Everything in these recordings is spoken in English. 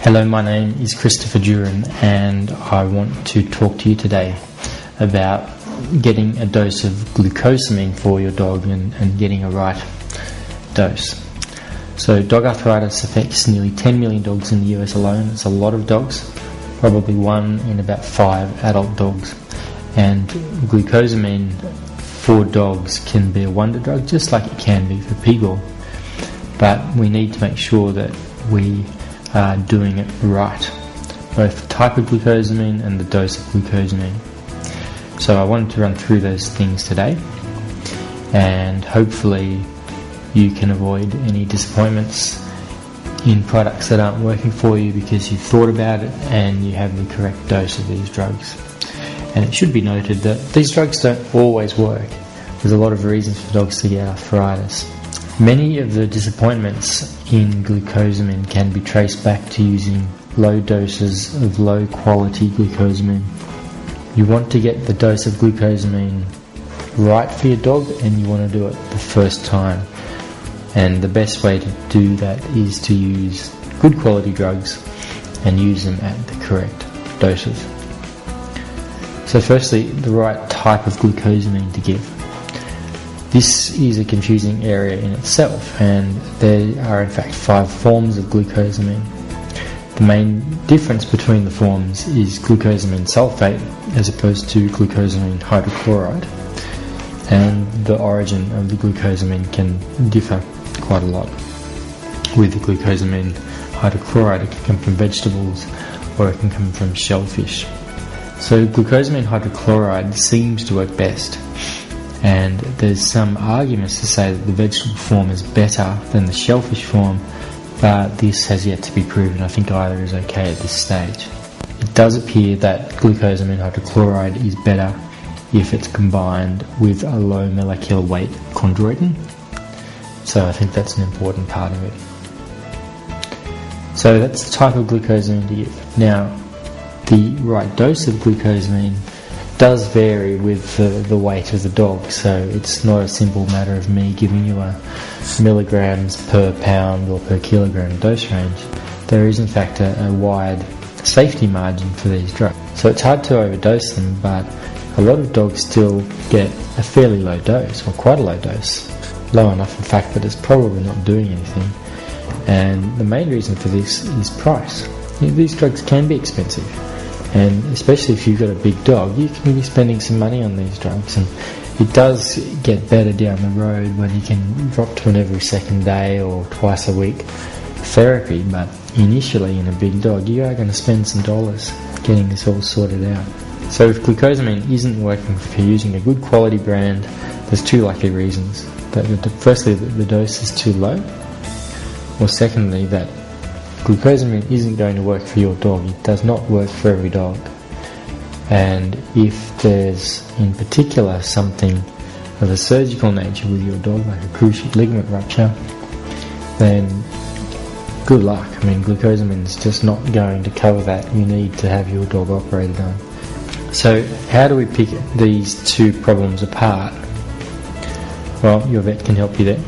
Hello, my name is Christopher Duran and I want to talk to you today about getting a dose of glucosamine for your dog and getting a right dose. So dog arthritis affects nearly 10 million dogs in the US alone. It's a lot of dogs, probably 1 in about 5 adult dogs. And glucosamine for dogs can be a wonder drug, just like it can be for people. But we need to make sure that we are doing it right, both the type of glucosamine and the dose of glucosamine. So I wanted to run through those things today, and hopefully you can avoid any disappointments in products that aren't working for you because you've thought about it and you have the correct dose of these drugs. And it should be noted that these drugs don't always work. There's a lot of reasons for dogs to get arthritis. Many of the disappointments in glucosamine can be traced back to using low doses of low quality glucosamine. You want to get the dose of glucosamine right for your dog, and you want to do it the first time. And the best way to do that is to use good quality drugs and use them at the correct doses. So firstly, the right type of glucosamine to give. This is a confusing area in itself, and there are in fact 5 forms of glucosamine. The main difference between the forms is glucosamine sulfate as opposed to glucosamine hydrochloride, and the origin of the glucosamine can differ quite a lot. With the glucosamine hydrochloride, it can come from vegetables or it can come from shellfish. So glucosamine hydrochloride seems to work best, and there's some arguments to say that the vegetable form is better than the shellfish form, but this has yet to be proven. I think either is okay at this stage. It does appear that glucosamine hydrochloride is better if it's combined with a low molecular weight chondroitin, so I think that's an important part of it. So that's the type of glucosamine to give. Now, the right dose of glucosamine does vary with the weight of the dog, so it's not a simple matter of me giving you a milligrams per pound or per kilogram dose range. There is in fact a wide safety margin for these drugs, so it's hard to overdose them, but a lot of dogs still get a fairly low dose, or quite a low dose, low enough in fact that it's probably not doing anything. And the main reason for this is price. These drugs can be expensive, and especially if you've got a big dog, you can be spending some money on these drugs, and it does get better down the road when you can drop to an every second day or twice a week therapy, but initially in a big dog you are going to spend some dollars getting this all sorted out. So if glucosamine isn't working for using a good quality brand, there's 2 likely reasons. Firstly, the dose is too low, or secondly, that glucosamine isn't going to work for your dog. It does not work for every dog. And if there's in particular something of a surgical nature with your dog, like a cruciate ligament rupture, then good luck. I mean, glucosamine is just not going to cover that. You need to have your dog operated on. So how do we pick these 2 problems apart? Well, your vet can help you there,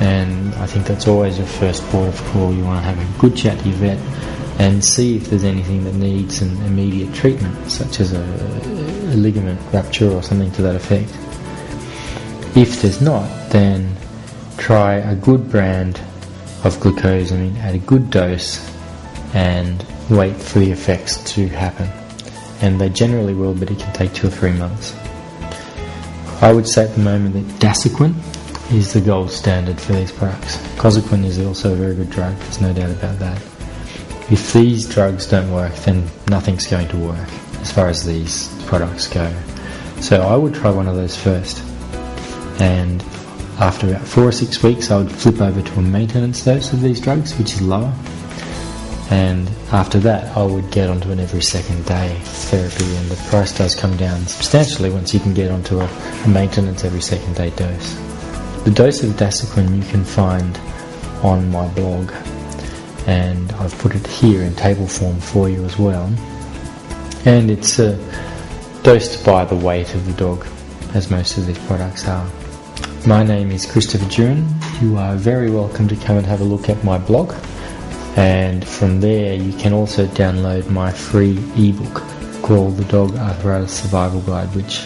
and I think that's always your first port of call. You want to have a good chat to your vet and see if there's anything that needs an immediate treatment, such as a ligament rupture or something to that effect. If there's not, then try a good brand of glucosamine at a good dose and wait for the effects to happen. And they generally will, but it can take 2 or 3 months. I would say at the moment that Dasuquin is the gold standard for these products. Cosequin is also a very good drug, there's no doubt about that. If these drugs don't work, then nothing's going to work as far as these products go. So I would try one of those first, and after about 4 or 6 weeks I would flip over to a maintenance dose of these drugs, which is lower, and after that I would get onto an every second day therapy, and the price does come down substantially once you can get onto a maintenance every second day dose. The dose of Dasuquin you can find on my blog, and I've put it here in table form for you as well, and it's dosed by the weight of the dog, as most of these products are. My name is Christopher Duran. You are very welcome to come and have a look at my blog, And from there you can also download my free ebook called The Dog Arthritis Survival Guide, which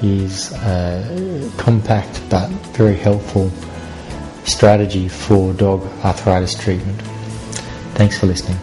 is a compact but very helpful strategy for dog arthritis treatment. Thanks for listening.